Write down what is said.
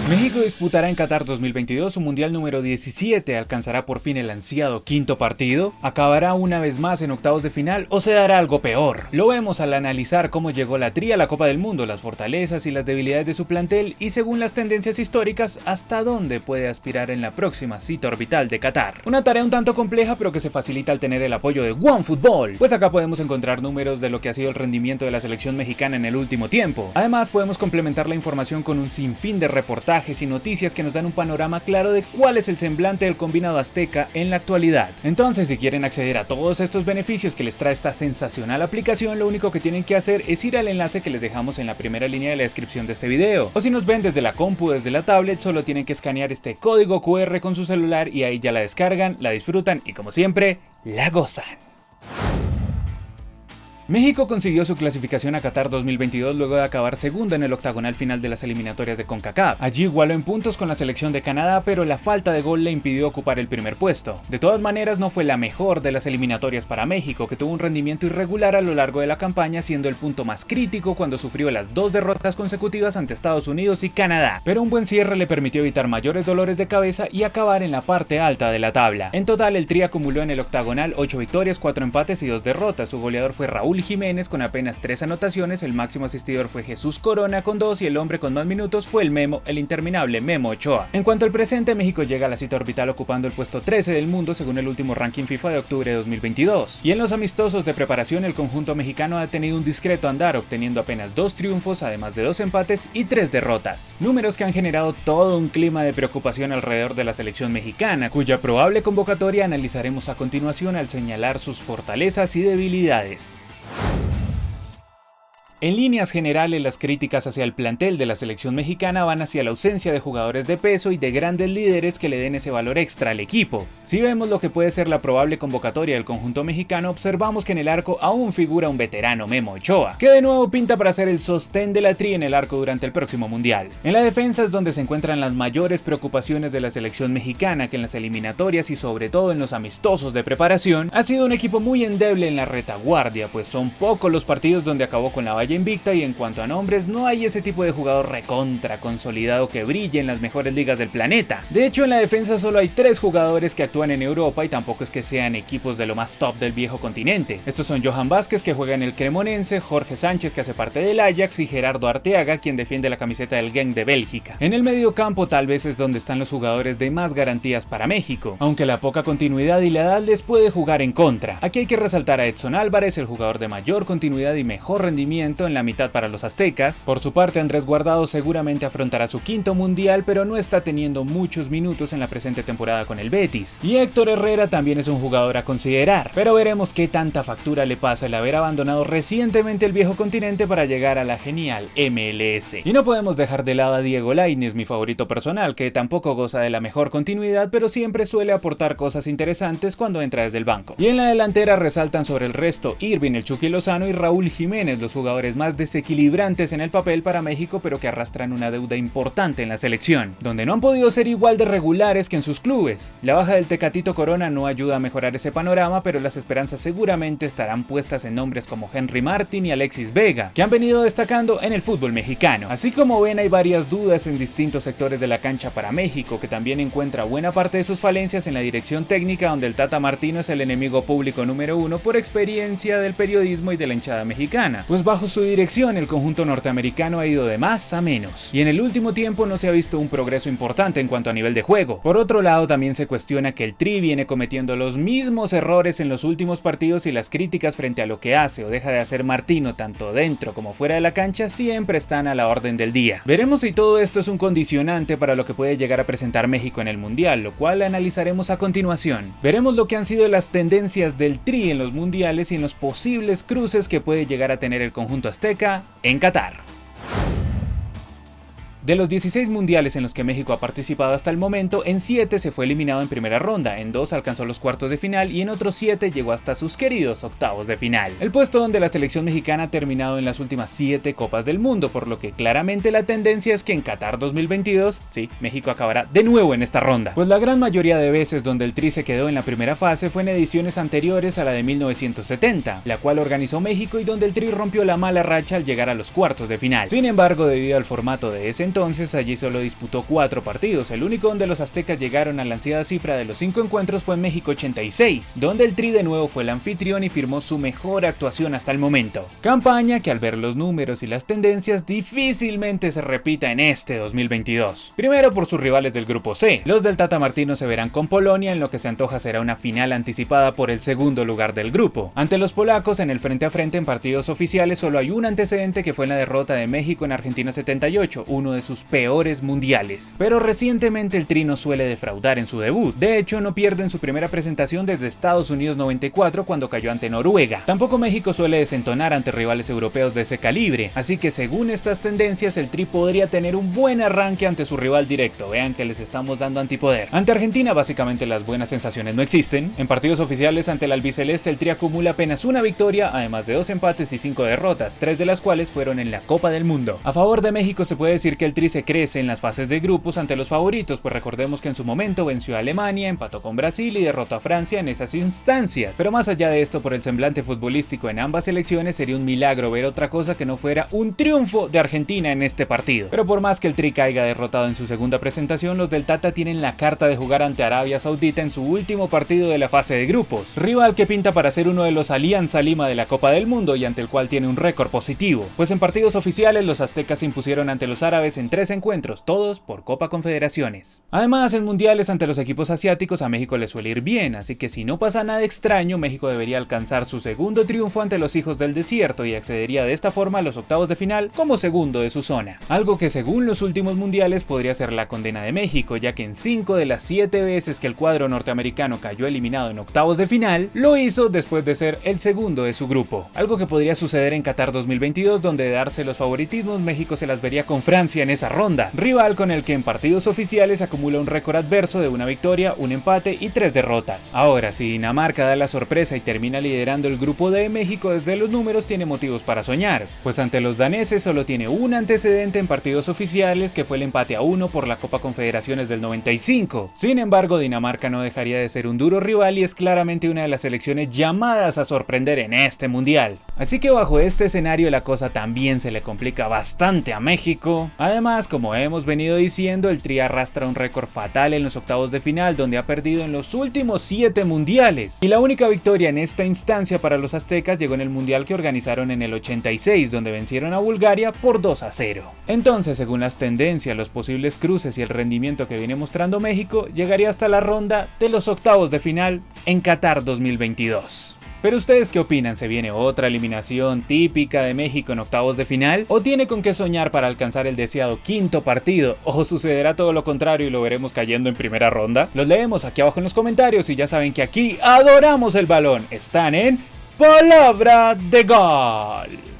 México disputará en Qatar 2022 su mundial número 17, alcanzará por fin el ansiado quinto partido, acabará una vez más en octavos de final o se dará algo peor. Lo vemos al analizar cómo llegó la Tri a la Copa del Mundo, las fortalezas y las debilidades de su plantel y según las tendencias históricas hasta dónde puede aspirar en la próxima cita orbital de Qatar. Una tarea un tanto compleja pero que se facilita al tener el apoyo de OneFootball, pues acá podemos encontrar números de lo que ha sido el rendimiento de la selección mexicana en el último tiempo. Además podemos complementar la información con un sinfín de reportajes y noticias que nos dan un panorama claro de cuál es el semblante del combinado azteca en la actualidad. Entonces, si quieren acceder a todos estos beneficios que les trae esta sensacional aplicación, lo único que tienen que hacer es ir al enlace que les dejamos en la primera línea de la descripción de este video. O si nos ven desde la compu, desde la tablet, solo tienen que escanear este código QR con su celular y ahí ya la descargan, la disfrutan y como siempre, la gozan. México consiguió su clasificación a Qatar 2022 luego de acabar segundo en el octagonal final de las eliminatorias de CONCACAF. Allí igualó en puntos con la selección de Canadá, pero la falta de gol le impidió ocupar el primer puesto. De todas maneras, no fue la mejor de las eliminatorias para México, que tuvo un rendimiento irregular a lo largo de la campaña, siendo el punto más crítico cuando sufrió las dos derrotas consecutivas ante Estados Unidos y Canadá. Pero un buen cierre le permitió evitar mayores dolores de cabeza y acabar en la parte alta de la tabla. En total, el Tri acumuló en el octagonal 8 victorias, 4 empates y 2 derrotas. Su goleador fue Raúl Jiménez con apenas 3 anotaciones, el máximo asistidor fue Jesús Corona con 2 y el hombre con más minutos fue el interminable Memo Ochoa. En cuanto al presente, México llega a la cita orbital ocupando el puesto 13 del mundo según el último ranking FIFA de octubre de 2022. Y en los amistosos de preparación, el conjunto mexicano ha tenido un discreto andar, obteniendo apenas 2 triunfos, además de 2 empates y 3 derrotas. Números que han generado todo un clima de preocupación alrededor de la selección mexicana, cuya probable convocatoria analizaremos a continuación al señalar sus fortalezas y debilidades. En líneas generales, las críticas hacia el plantel de la selección mexicana van hacia la ausencia de jugadores de peso y de grandes líderes que le den ese valor extra al equipo. Si vemos lo que puede ser la probable convocatoria del conjunto mexicano, observamos que en el arco aún figura un veterano, Memo Ochoa, que de nuevo pinta para ser el sostén de la Tri en el arco durante el próximo mundial. En la defensa es donde se encuentran las mayores preocupaciones de la selección mexicana, que en las eliminatorias y sobre todo en los amistosos de preparación, ha sido un equipo muy endeble en la retaguardia, pues son pocos los partidos donde acabó con la valla invicta y en cuanto a nombres no hay ese tipo de jugador recontra consolidado que brille en las mejores ligas del planeta. De hecho, en la defensa solo hay 3 jugadores que actúan en Europa y tampoco es que sean equipos de lo más top del viejo continente. Estos son Johan Vázquez, que juega en el Cremonense, Jorge Sánchez, que hace parte del Ajax, y Gerardo Arteaga, quien defiende la camiseta del Genk de Bélgica. En el medio campo tal vez es donde están los jugadores de más garantías para México, aunque la poca continuidad y la edad les puede jugar en contra. Aquí hay que resaltar a Edson Álvarez, el jugador de mayor continuidad y mejor rendimiento en la mitad para los aztecas. Por su parte, Andrés Guardado seguramente afrontará su quinto mundial, pero no está teniendo muchos minutos en la presente temporada con el Betis. Y Héctor Herrera también es un jugador a considerar, pero veremos qué tanta factura le pasa el haber abandonado recientemente el viejo continente para llegar a la genial MLS. Y no podemos dejar de lado a Diego Lainez, mi favorito personal, que tampoco goza de la mejor continuidad, pero siempre suele aportar cosas interesantes cuando entra desde el banco. Y en la delantera resaltan sobre el resto Irving, el Chucky Lozano y Raúl Jiménez, los jugadores más desequilibrantes en el papel para México, pero que arrastran una deuda importante en la selección, donde no han podido ser igual de regulares que en sus clubes. La baja del Tecatito Corona no ayuda a mejorar ese panorama, pero las esperanzas seguramente estarán puestas en nombres como Henry Martin y Alexis Vega, que han venido destacando en el fútbol mexicano. Así como ven, hay varias dudas en distintos sectores de la cancha para México, que también encuentra buena parte de sus falencias en la dirección técnica, donde el Tata Martino es el enemigo público número 1 por experiencia del periodismo y de la hinchada mexicana, pues bajo su dirección el conjunto norteamericano ha ido de más a menos, y en el último tiempo no se ha visto un progreso importante en cuanto a nivel de juego. Por otro lado, también se cuestiona que el Tri viene cometiendo los mismos errores en los últimos partidos y las críticas frente a lo que hace o deja de hacer Martino tanto dentro como fuera de la cancha siempre están a la orden del día. Veremos si todo esto es un condicionante para lo que puede llegar a presentar México en el Mundial, lo cual analizaremos a continuación. Veremos lo que han sido las tendencias del Tri en los mundiales y en los posibles cruces que puede llegar a tener el conjunto azteca en Qatar. De los 16 mundiales en los que México ha participado hasta el momento, en 7 se fue eliminado en primera ronda, en 2 alcanzó los cuartos de final y en otros 7 llegó hasta sus queridos octavos de final. El puesto donde la selección mexicana ha terminado en las últimas 7 Copas del Mundo, por lo que claramente la tendencia es que en Qatar 2022, sí, México acabará de nuevo en esta ronda. Pues la gran mayoría de veces donde el Tri se quedó en la primera fase fue en ediciones anteriores a la de 1970, la cual organizó México y donde el Tri rompió la mala racha al llegar a los cuartos de final. Sin embargo, debido al formato de ese entonces, entonces allí solo disputó 4 partidos, el único donde los aztecas llegaron a la ansiada cifra de los 5 encuentros fue en México 86, donde el Tri de nuevo fue el anfitrión y firmó su mejor actuación hasta el momento. Campaña que al ver los números y las tendencias difícilmente se repita en este 2022. Primero por sus rivales del grupo C, los del Tata Martino se verán con Polonia en lo que se antoja será una final anticipada por el segundo lugar del grupo. Ante los polacos en el frente a frente en partidos oficiales solo hay un antecedente que fue en la derrota de México en Argentina 78, uno de sus peores mundiales. Pero recientemente el Tri no suele defraudar en su debut, de hecho no pierde en su primera presentación desde Estados Unidos 94 cuando cayó ante Noruega. Tampoco México suele desentonar ante rivales europeos de ese calibre, así que según estas tendencias el Tri podría tener un buen arranque ante su rival directo, vean que les estamos dando antipoder. Ante Argentina básicamente las buenas sensaciones no existen, en partidos oficiales ante el albiceleste el Tri acumula apenas una victoria, además de 2 empates y 5 derrotas, 3 de las cuales fueron en la Copa del Mundo. A favor de México se puede decir que el Tri se crece en las fases de grupos ante los favoritos, pues recordemos que en su momento venció a Alemania, empató con Brasil y derrotó a Francia en esas instancias. Pero más allá de esto, por el semblante futbolístico en ambas selecciones sería un milagro ver otra cosa que no fuera un triunfo de Argentina en este partido. Pero por más que el Tri caiga derrotado en su segunda presentación, los del Tata tienen la carta de jugar ante Arabia Saudita en su último partido de la fase de grupos, rival que pinta para ser uno de los Alianza Lima de la Copa del Mundo y ante el cual tiene un récord positivo, pues en partidos oficiales los aztecas se impusieron ante los árabes en 3 encuentros, todos por Copa Confederaciones. Además, en mundiales ante los equipos asiáticos a México le suele ir bien, así que si no pasa nada extraño, México debería alcanzar su segundo triunfo ante los hijos del desierto y accedería de esta forma a los octavos de final como segundo de su zona. Algo que según los últimos mundiales podría ser la condena de México, ya que en 5 de las 7 veces que el cuadro norteamericano cayó eliminado en octavos de final, lo hizo después de ser el segundo de su grupo. Algo que podría suceder en Qatar 2022, donde de darse los favoritismos, México se las vería con Francia en esa ronda, rival con el que en partidos oficiales acumula un récord adverso de 1 victoria, 1 empate y 3 derrotas. Ahora, si Dinamarca da la sorpresa y termina liderando el grupo D, México desde los números tiene motivos para soñar, pues ante los daneses solo tiene un antecedente en partidos oficiales que fue el empate a 1 por la Copa Confederaciones del 95. Sin embargo, Dinamarca no dejaría de ser un duro rival y es claramente una de las selecciones llamadas a sorprender en este mundial. Así que bajo este escenario la cosa también se le complica bastante a México. Además, como hemos venido diciendo, el Tri arrastra un récord fatal en los octavos de final, donde ha perdido en los últimos 7 mundiales. Y la única victoria en esta instancia para los aztecas llegó en el mundial que organizaron en el 86, donde vencieron a Bulgaria por 2-0. Entonces, según las tendencias, los posibles cruces y el rendimiento que viene mostrando México, llegaría hasta la ronda de los octavos de final en Qatar 2022. Pero ustedes qué opinan, ¿se viene otra eliminación típica de México en octavos de final? ¿O tiene con qué soñar para alcanzar el deseado 5º partido? ¿O sucederá todo lo contrario y lo veremos cayendo en primera ronda? Los leemos aquí abajo en los comentarios y ya saben que aquí adoramos el balón. Están en Palabra de Gol.